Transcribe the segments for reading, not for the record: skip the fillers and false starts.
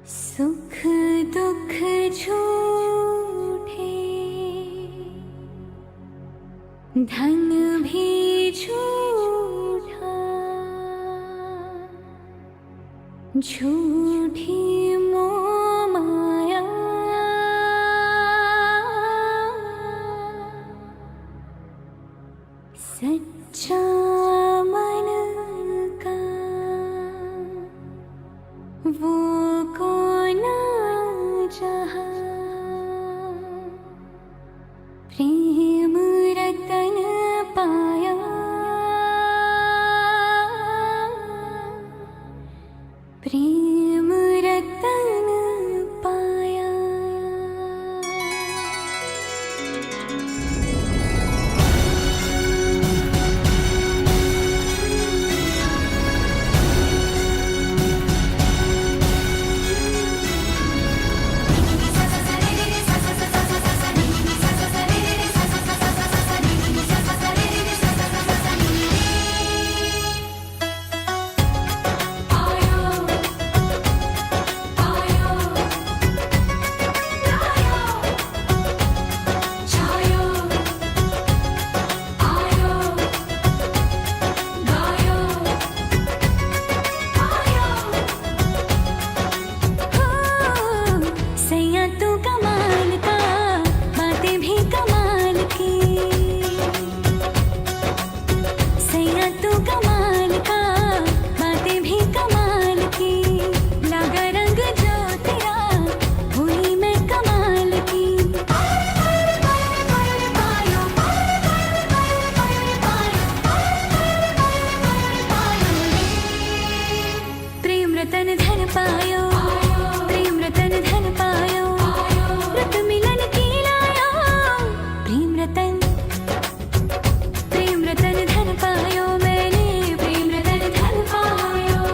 सुख दुख झूठे, धन भी झूठा, झूठी मोह माया, सच्चा मन का वो कौन जहाँ, प्रेम रतन पाया, प्रेम रतन पाया। रतन धन पायो, प्रेम रतन धन पायो, रत मिलन की लायो, प्रेम रतन धन पायो, मैंने प्रेम रतन धन पायो।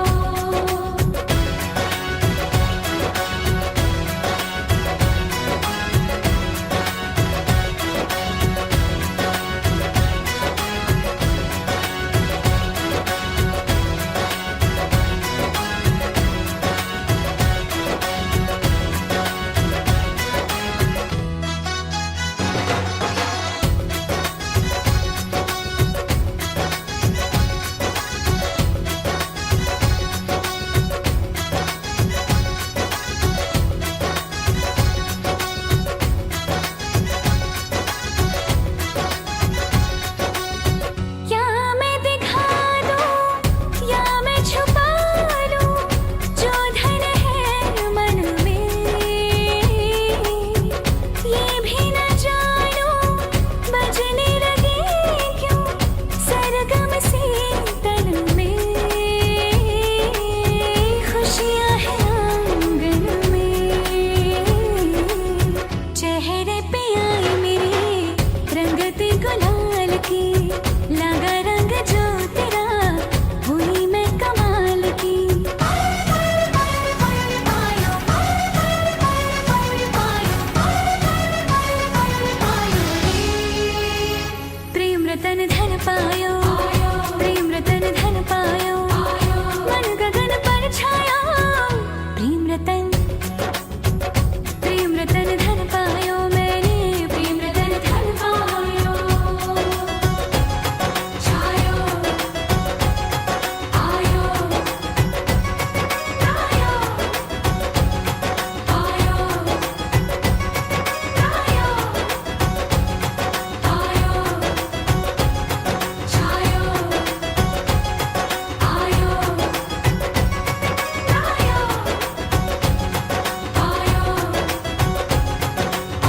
रतन धन पायो, प्रेम रतन धन पायो, मन गगन पर छायो, प्रेम रतन धन पायो, मैंने प्रेम रतन धन पायो। छायो आयो आयो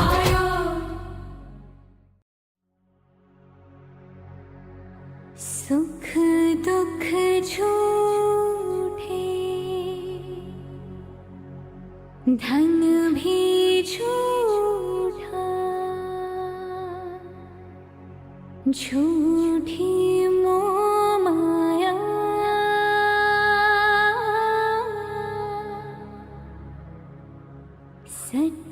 आयो सुख दुख झूठे, धन भी झूठा, झूठी मोह माया, सच